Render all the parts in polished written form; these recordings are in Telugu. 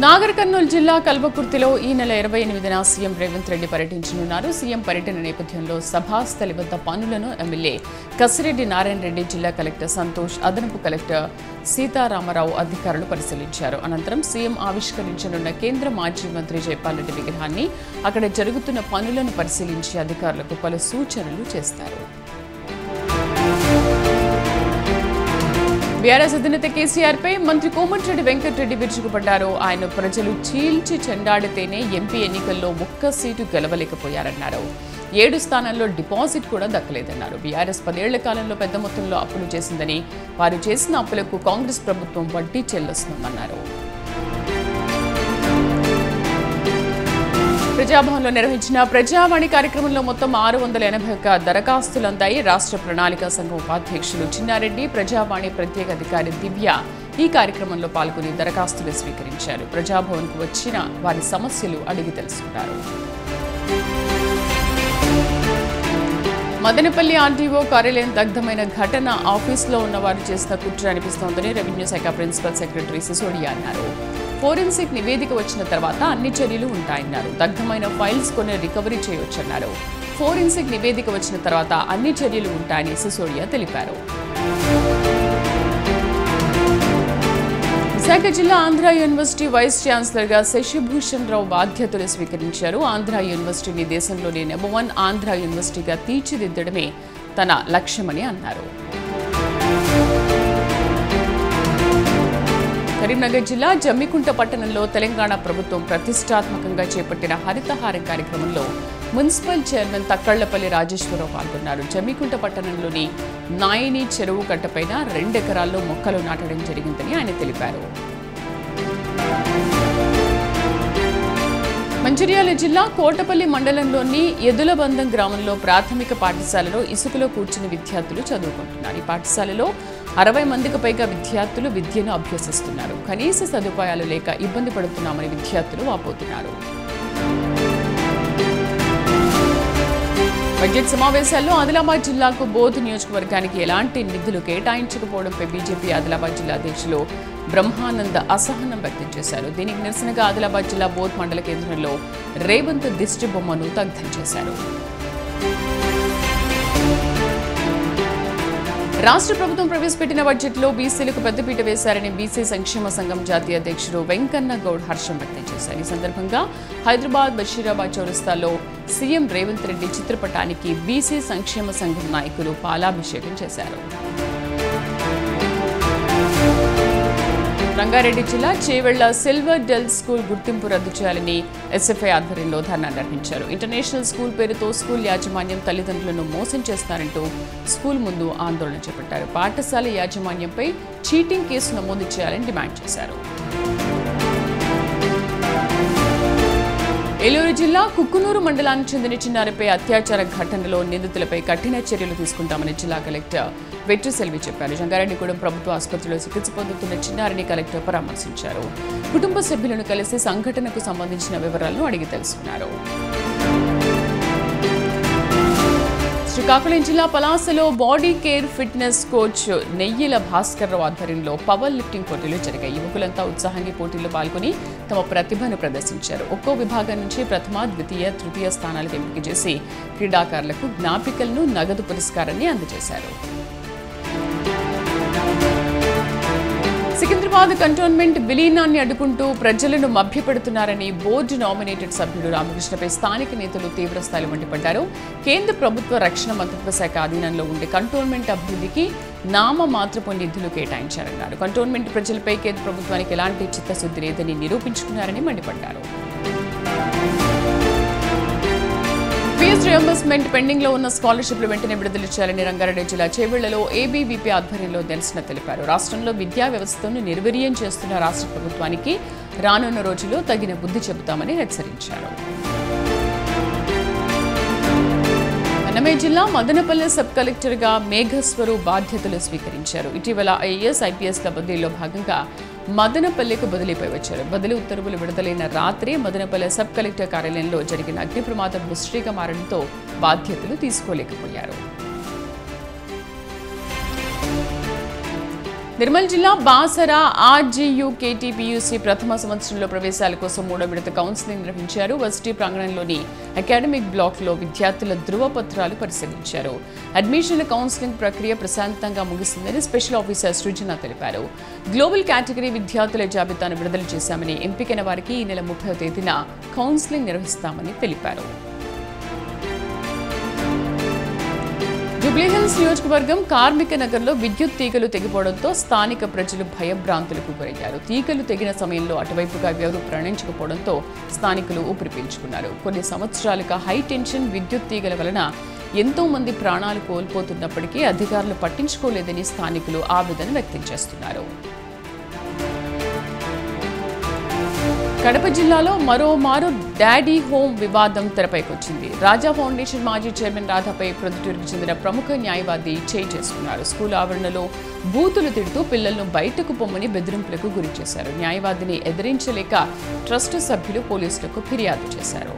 నాగర్ కర్నూలు జిల్లా కల్వకుర్తిలో ఈ నెల 28న సీఎం రేవంత్ రెడ్డి పర్యటించనున్నారు. సీఎం పర్యటన నేపథ్యంలో సభాస్థలి వద్ద పనులను ఎమ్మెల్యే కసిరెడ్డి నారాయణ రెడ్డి, జిల్లా కలెక్టర్ సంతోష్, అదనపు కలెక్టర్ సీతారామరావు అధికారులు పరిశీలించారు. అనంతరం సీఎం ఆవిష్కరించనున్న కేంద్ర మాజీ మంత్రి జైపాల్ రెడ్డి విగ్రహాన్ని, అక్కడ జరుగుతున్న పనులను పరిశీలించి అధికారులకు పలు సూచనలు చేస్తారు. బీఆర్ఎస్ అధినేత కేసీఆర్ పై మంత్రి కోమటిరెడ్డి వెంకటరెడ్డి విరుచుకుపడ్డారు. ఆయన ప్రజలు చీల్చి చెండాడితేనే ఎంపీ ఎన్నికల్లో ఒక్క సీటు గెలవలేకపోయారన్నారు. 7 స్థానాల్లో డిపాజిట్ కూడా దక్కలేదన్నారు. బీఆర్ఎస్ 10 ఏళ్ల కాలంలో పెద్ద మొత్తంలో అప్పులు చేసిందని, వారు చేసిన అప్పులకు కాంగ్రెస్ ప్రభుత్వం వడ్డీ చెల్లిస్తుందన్నారు. ప్రజాభవన్లో నిర్వహించిన ప్రజావాణి కార్యక్రమంలో మొత్తం 681 దరఖాస్తులు అందాయి. రాష్ట్ర ప్రణాళికా సంఘం ఉపాధ్యక్షులు చిన్నారెడ్డి, ప్రజావాణి ప్రత్యేక అధికారి దివ్య ఈ కార్యక్రమంలో పాల్గొని దరఖాస్తులు స్వీకరించారు. ప్రజాభవన్కు వచ్చిన వారి సమస్యలు అడిగి తెలుసుకున్నారు. మదనపల్లి ఆర్డీఓ కార్యాలయం దగ్ధమైన ఘటన ఆఫీసులో ఉన్నవారు చేసిన కుట్ర అనిపిస్తోందని రెవెన్యూ శాఖ ప్రిన్సిపల్ సెక్రటరీ సిసోడియా అన్నారు. ఫోరెన్సిక్ నివేదిక వచ్చిన తర్వాత అన్ని చర్యలు ఉంటాయన్నారు. దగ్ధమైన ఫైల్స్ కొన్ని రికవరీ చేయవచ్చన్నారు. ఫోరెన్సిక్ నివేదిక వచ్చిన తర్వాత అన్ని చర్యలు ఉంటాయని సిసోడియా తెలిపారు. విశాఖ జిల్లా ఆంధ్ర యూనివర్సిటీ వైస్ ఛాన్సలర్గా శశిభూషణ్ రావు బాధ్యతలు స్వీకరించారు. ఆంధ్ర యూనివర్సిటీని దేశంలోని నెంబర్ 1 ఆంధ్ర యూనివర్సిటీగా తీర్చిదిద్దడమే తన లక్ష్యమని అన్నారు. కరీంనగర్ జిల్లా జమ్మికుంట పట్టణంలో తెలంగాణ ప్రభుత్వం ప్రతిష్టాత్మకంగా చేపట్టిన హరితహారం కార్యక్రమంలో మున్సిపల్ చైర్మన్ తక్కళ్లపల్లి రాజేశ్వరరావు పాల్గొన్నారు. జమ్మికుంట పట్టణంలోని నాయని చెరువు కట్టపైన 2 ఎకరాల్లో మొక్కలు నాటడం జరిగిందని ఆయన తెలిపారు. మంచిర్యాల జిల్లా కోటపల్లి మండలంలోని ఎదులబంధం గ్రామంలో ప్రాథమిక పాఠశాలలో ఇసుకలో కూర్చుని విద్యార్థులు చదువుకుంటున్నారు. ఈ పాఠశాలలో 60 మందికి పైగా విద్యార్థులు విద్యను అభ్యసిస్తున్నారు. కనీస సదుపాయాలు లేక ఇబ్బంది పడుతున్నామని విద్యార్థులు వాపోతున్నారు. బడ్జెట్ సమావేశాల్లో ఆదిలాబాద్ జిల్లాకు బోధ్ నియోజకవర్గానికి ఎలాంటి నిధులు కేటాయించకపోవడంపై బీజేపీ ఆదిలాబాద్ జిల్లా అధ్యక్షులు బ్రహ్మానంద అసహనం వ్యక్తం చేశారు. దీనికి నిరసనగా ఆదిలాబాద్ జిల్లా బోధ్ మండల కేంద్రంలో రేవంత్ దిష్టి బొమ్మను దగ్ధం చేశారు. రాష్ట్ర ప్రభుత్వం ప్రవేశపెట్టిన బడ్జెట్లో బీసీలకు పెద్దపీట వేశారని బీసీ సంక్షేమ సంఘం జాతీయ అధ్యక్షుడు వెంకన్న గౌడ్ హర్షం వ్యక్తం చేశారు. ఈ సందర్భంగా హైదరాబాద్ బషీరాబాద్ చౌరస్తాలో సీఎం రేవంత్ రెడ్డి చిత్రపటానికి బీసీ సంక్షేమ సంఘం నాయకులు పాలాభిషేకం చేశారు. రంగారెడ్డి జిల్లా చేవెళ్ల సిల్వర్ డెల్ స్కూల్ గుర్తింపు రద్దు చేయాలని ఎస్ఎఫ్ఐ ఆధ్వర్యంలో ధర్నా నిర్వహించారు. ఇంటర్నేషనల్ స్కూల్ పేరుతో స్కూల్ యాజమాన్యం తల్లిదండ్రులను మోసం చేస్తారంటూ స్కూల్ ముందు ఆందోళన చేపట్టారు. పాఠశాల యాజమాన్యంపై చీటింగ్ కేసు నమోదు చేయాలని డిమాండ్ చేశారు. ఏలూరు జిల్లా కుక్కునూరు మండలానికి చెందిన చిన్నారిపై అత్యాచార ఘటనలో నిందితులపై కఠిన చర్యలు తీసుకుంటామని జిల్లా కలెక్టర్ వెట్రిసెల్వి చెప్పారు. జంగారెడ్డిగూడెం ప్రభుత్వ ఆసుపత్రిలో చికిత్స పొందుతున్న చిన్నారిని కలెక్టర్ పరామర్శించారు. కుటుంబ సభ్యులను కలిసి సంఘటనకు సంబంధించిన వివరాలను అడిగి తెలుసుకున్నారు. శ్రీకాకుళం జిల్లా పలాసలో body care fitness coach Neyyila Bhaskarrao ఆధ్వర్యంలో పవర్ లిఫ్టింగ్ పోటీలు జరిగాయి. యువకులంతా ఉత్సాహంగా పోటీల్లో పాల్గొని తమ ప్రతిభను ప్రదర్శించారు. ఒక్కో విభాగం నుంచి ప్రథమ, ద్వితీయ, తృతీయ స్థానాలకు ఎంపిక చేసి క్రీడాకారులకు జ్ఞాపికలను, నగదు పురస్కారాన్ని అందజేశారు. సికింద్రాబాద్ కంటోన్మెంట్ విలీనాన్ని అడ్డుకుంటూ ప్రజలను మభ్యపెడుతున్నారని బోర్డు నామినేటెడ్ సభ్యుడు రామకృష్ణపై స్థానిక నేతలు తీవ్రస్థాయిలో మండిపడ్డారు. కేంద్ర ప్రభుత్వ రక్షణ మంత్రిత్వ శాఖ అధీనంలో ఉండే కంటోన్మెంట్ అభివృద్ధికి నామమాత్రపు నిధులు కేటాయించారన్నారు. కంటోన్మెంట్ ప్రజలపై కేంద్ర ప్రభుత్వానికి ఎలాంటి చిత్తశుద్ధి లేదని నిరూపించుకున్నారని మండిపడ్డారు. ఫీజు రియంబర్స్మెంట్ పెండింగ్ లో ఉన్న స్కాలర్షిప్లు వెంటనే విడుదల చేయాలని రంగారెడ్డి జిల్లా చేవెళ్లలో ఏబీవీపీ ఆధ్వర్యంలో నిరసన తెలిపారు. రాష్ట్రంలో విద్యా వ్యవస్థను నిర్వీర్యం చేస్తున్న రాష్ట్ర ప్రభుత్వానికి రానున్న రోజుల్లో తగిన బుద్ధి చెబుతామని హెచ్చరించారు. అన్నమయ్య జిల్లా మదనపల్లె సబ్ కలెక్టర్గా మేఘస్వరూప్ బాధ్యతలు స్వీకరించారు. ఇటీవల ఐఏఎస్, ఐపీఎస్ల బదిలీలో భాగంగా మదనపల్లెకు బదిలీపై వచ్చారు. బదిలీ ఉత్తర్వులు విడుదలైన రాత్రే మదనపల్లె సబ్ కలెక్టర్ కార్యాలయంలో జరిగిన అగ్ని ప్రమాదం మిస్టరీగా మారడంతో బాధ్యతలు తీసుకోలేకపోయారు. నిర్మల్ జిల్లా బాసర ఆర్జీయూ కేటీపీయూసీ ప్రథమ సంవత్సరంలో ప్రవేశాల కోసం 3వ విడత కౌన్సిలింగ్ నిర్వహించారు. వర్సిటీ ప్రాంగణంలోని అకాడమిక్ బ్లాక్లో విద్యార్థుల ధృవపత్రాలు పరిశీలించారు. అడ్మిషన్ల కౌన్సిలింగ్ ప్రక్రియ ప్రశాంతంగా ముగిసిందని స్పెషల్ ఆఫీసర్ సృజన తెలిపారు. గ్లోబల్ కేటగిరీ విద్యార్థుల జాబితాను విడుదల చేశామని, ఎంపికైన వారికి ఈ నెల 30వ తేదీన కౌన్సిలింగ్ నిర్వహిస్తామని తెలిపారు. జూబ్లీహిల్స్ నియోజకవర్గం కార్మిక నగర్లో విద్యుత్ తీగలు తెగిపోవడంతో స్థానిక ప్రజలు భయభ్రాంతులకు గురయ్యారు. తీగలు తెగిన సమయంలో అటువైపుగా ఎవరూ ప్రయాణించకపోవడంతో స్థానికులు ఊపిరి పీల్చుకున్నారు. కొన్ని సంవత్సరాలుగా హై టెన్షన్ విద్యుత్ తీగల వలన ఎంతో మంది ప్రాణాలు కోల్పోతున్నప్పటికీ అధికారులు పట్టించుకోలేదని స్థానికులు ఆవేదన వ్యక్తం చేస్తున్నారు. కడప జిల్లాలో మరోమారు డాడీ హోమ్ వివాదం తెరపైకొచ్చింది. రాజా ఫౌండేషన్ మాజీ చైర్మన్ రాధాపై ప్రొద్దుటూరుకు చెందిన ప్రముఖ న్యాయవాది చేయి చేసుకున్నారు. స్కూల్ ఆవరణలో బూతులు తిడుతూ పిల్లలను బయటకు పొమ్మని బెదిరింపులకు గురి చేశారు. న్యాయవాదిని ఎదిరించలేక ట్రస్ట్ సభ్యులు పోలీసులకు ఫిర్యాదు చేశారు.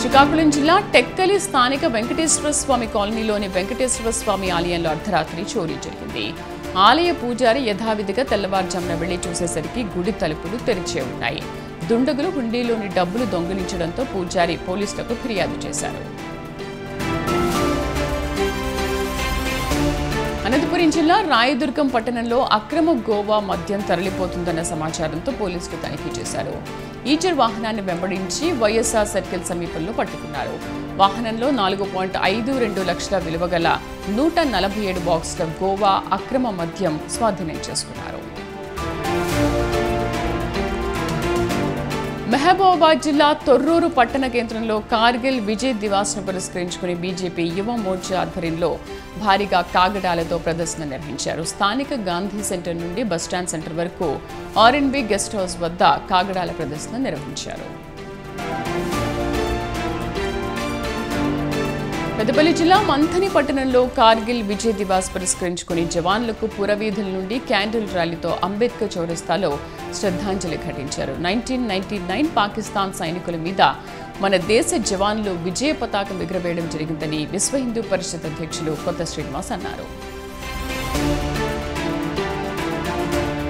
శ్రీకాకుళం జిల్లా టెక్కలి స్థానిక వెంకటేశ్వర స్వామి కాలనీలోని వెంకటేశ్వర స్వామి ఆలయంలో అర్ధరాత్రి చోరీ జరిగింది. ఆలయ పూజారి యథావిధిగా తెల్లవారుజామున వెళ్లి చూసేసరికి గుడి తలుపులు తెరిచే ఉన్నాయి. దుండగులు హుండీలోని డబ్బులు దొంగిలించడంతో పూజారి పోలీసులకు ఫిర్యాదు చేశారు. అనంతపురం జిల్లా రాయదుర్గం పట్టణంలో అక్రమ గోవా మద్యం తరలిపోతుందన్న సమాచారంతో పోలీసులు తనిఖీ చేశారు. ఈచర్ వాహనాన్ని వెంబడించి వైఎస్ఆర్ సర్కిల్ సమీపంలో పట్టుకున్నారు. వాహనంలో 4.52 లక్షల విలువ గల 147 బాక్సుల గోవా అక్రమ మద్యం స్వాధీనం చేసుకున్నారు. మహబూబాబాద్ జిల్లా తొర్రూరు పట్టణ కేంద్రంలో కార్గిల్ విజయ్ దివాస్ను పురస్కరించుకుని బీజేపీ యువ మోర్చా ఆధ్వర్యంలో భారీగా కాగడాలతో ప్రదర్శన నిర్వహించారు. స్థానిక గాంధీ సెంటర్ నుండి బస్టాండ్ సెంటర్ వరకు ఆర్ఎన్బి గెస్ట్ హౌస్ వద్ద కాగడాల ప్రదర్శన నిర్వహించారు. పెద్దపల్లి జిల్లా మంథని పట్టణంలో కార్గిల్ విజయ్ దివాస్ పురస్కరించుకుని జవాన్లకు పురవీధుల నుండి క్యాండిల్ ర్యాలీతో అంబేద్కర్ చౌరస్తాలో శ్రద్ధాంజలి ఘటించారు. 1999 పాకిస్తాన్ సైనికుల మీద మన దేశ జవాన్లు విజయ పతాకం ఎగురవేయడం జరిగిందని విశ్వ హిందూ పరిషత్ అధ్యక్షులు కొత్త శ్రీనివాస్ అన్నారు.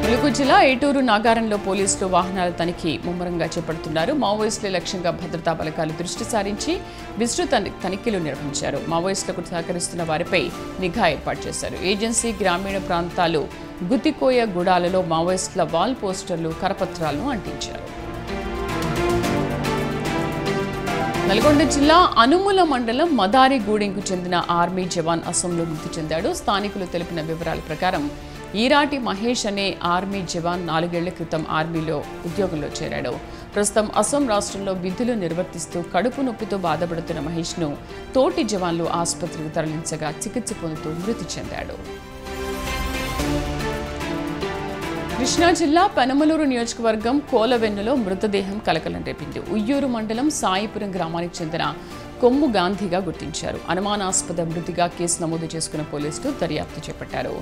ములుగు జిల్లా ఏటూరు నాగారంలో పోలీసులు వాహనాల తనిఖీ ముమ్మరంగా చేపడుతున్నారు. మావోయిస్టుల లక్ష్యంగా భద్రతా బలగాలు దృష్టి సారించి విస్తృత తనిఖీలు నిర్వహించారు. మావోయిస్టులకు సహకరిస్తున్న వారిపై నిఘా ఏర్పాటు చేశారు. ఏజెన్సీ గ్రామీణ ప్రాంతాలు గుత్తికోయ గుడాలలో మావోయిస్టుల వాల్ పోస్టర్లు కరపత్రాలను అంటించారు. నల్గొండ జిల్లా అనుముల మండలం మదారిగూడెంకు చెందిన ఆర్మీ జవాన్ అసోంలో మృతి చెందాడు. స్థానికులు తెలిపిన వివరాల ప్రకారం ఈరాటి మహేష్ అనే ఆర్మీ జవాన్ 4 ఏళ్ల క్రితం ఆర్మీలో ఉద్యోగంలో చేరాడు. ప్రస్తుతం అసోం రాష్ట్రంలో విధులు నిర్వర్తిస్తూ కడుపు నొప్పితో బాధపడుతున్న మహేష్ను తోటి జవాన్లు ఆసుపత్రికి తరలించగా చికిత్స పొందుతూ మృతి చెందాడు. కృష్ణా జిల్లా పెనమలూరు నియోజకవర్గం కోలవెన్నులో మృతదేహం కలకలం రేపింది. ఉయ్యూరు మండలం సాయిపురం గ్రామానికి చెందిన కొమ్ము గాంధీగా గుర్తించారు. అనుమానాస్పద మృతిగా కేసు నమోదు చేసుకున్న పోలీసులు దర్యాప్తు చేపట్టారు.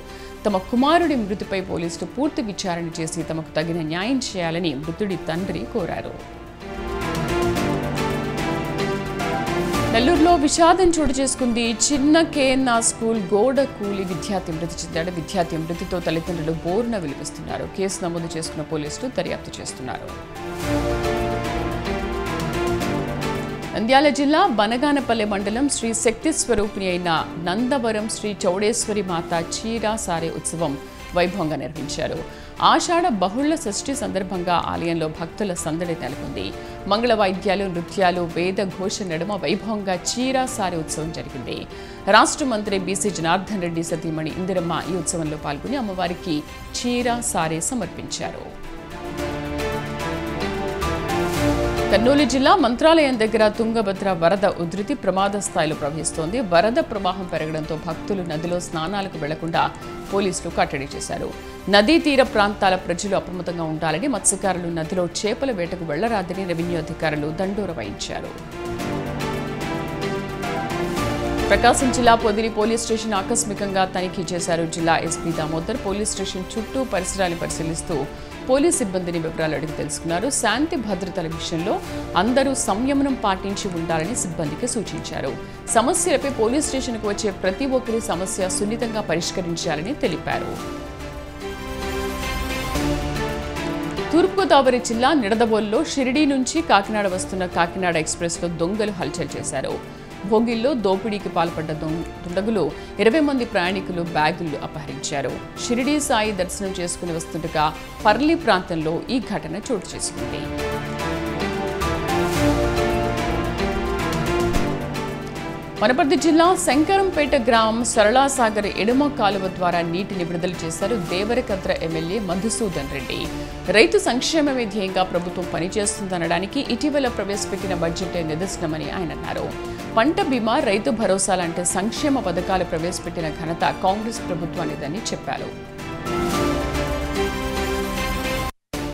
తమ కుమారుడి మృతిపై పోలీసులు పూర్తి విచారణ చేసి తమకు తగిన న్యాయం చేయాలని మృతుడి తండ్రి కోరారు. నెల్లూరులో విషాదం చోటు చేసుకుంది. చిన్న కేఎన్ఆర్ స్కూల్ గోడ కూలి విద్యార్థి మృతి చెందాడు. విద్యార్థి మృతితో తల్లిదండ్రులు బోరున విలపిస్తున్నారు. కేసు నమోదు చేసుకున్న పోలీసులు దర్యాప్తు చేస్తున్నారు. నంద్యాల జిల్లా బనగానపల్లె మండలం శ్రీ శక్తి స్వరూపిణి అయిన నందవరం శ్రీ చౌడేశ్వరి మాత చీరా సారే ఉత్సవం వైభవంగా నిర్వహించారు. ఆషాఢ బహుళ షష్ఠి సందర్భంగా ఆలయంలో భక్తుల సందడి నెలకొంది. మంగళ వాయిద్యాలు, నృత్యాలు, వేద ఘోష నడుమ వైభవంగా చీరా సారే ఉత్సవం జరిగింది. రాష్ట్ర మంత్రి బీసీ జనార్దన్ రెడ్డి సతీమణి ఇందిరమ్మ ఈ ఉత్సవంలో పాల్గొని అమ్మవారికి చీరా సారే సమర్పించారు. కర్నూలు జిల్లా మంత్రాలయం దగ్గర తుంగభద్ర వరద ఉధృతి ప్రమాద స్థాయిలో ప్రవహిస్తోంది. వరద ప్రవాహం పెరగడంతో భక్తులు నదిలో స్నానాలకు వెళ్లకుండా పోలీసులు కట్టడి చేశారు. నదీ తీర ప్రాంతాల ప్రజలు అప్రమత్తంగా ఉండాలని, మత్స్యకారులు నదిలో చేపల వేటకు వెళ్లరాదని రెవెన్యూ అధికారులు దండోర వాయించారు. ప్రకాశం జిల్లా పొదిలి పోలీస్ స్టేషన్ ఆకస్మికంగా తనిఖీ చేశారు జిల్లా ఎస్పీ దామోదర్. పోలీస్ స్టేషన్ చుట్టూ పరిసరాలు పరిశీలిస్తూ పోలీస్ సిబ్బందిని వివరాలు అడిగి తెలుసుకున్నారు. శాంతి భద్రతల విషయంలో అందరూ సంయమనం పాటించి ఉండాలని సిబ్బందికి సూచించారు. సమస్యలపై పోలీస్ స్టేషన్కు వచ్చే ప్రతి ఒక్కరి సమస్య సున్నితంగా పరిష్కరించాలని తెలిపారు. తూర్పుగోదావరి జిల్లా నిడదవోలులో షిరిడీ నుంచి కాకినాడ వస్తున్న కాకినాడ ఎక్స్ప్రెస్లో దొంగలు హల్చల్ చేశారు. భోగిల్లో దోపిడీకి పాల్పడ్డ దుండగులు 20 మంది ప్రయాణికులు బ్యాగులు అపహరించారు. షిరిడీ సాయి దర్శనం చేసుకుని వస్తుండగా పర్లి ప్రాంతంలో ఈ ఘటన చోటు చేసుకుంది. వనపర్తి జిల్లా శంకరంపేట గ్రామం సరళాసాగర్ ఎడమ కాలువ ద్వారా నీటిని విడుదల చేశారు దేవరకద్ర ఎమ్మెల్యే మధుసూదన్ రెడ్డి. రైతు సంక్షేమమే ధ్యేయంగా ప్రభుత్వం పనిచేస్తుందనడానికి ఇటీవల ప్రవేశపెట్టిన బడ్జెటే నిదర్శనమని ఆయన అన్నారు. పంట బీమా, రైతు భరోసా లాంటి సంక్షేమ పథకాలు ప్రవేశపెట్టిన ఘనత కాంగ్రెస్ ప్రభుత్వానిదని చెప్పారు.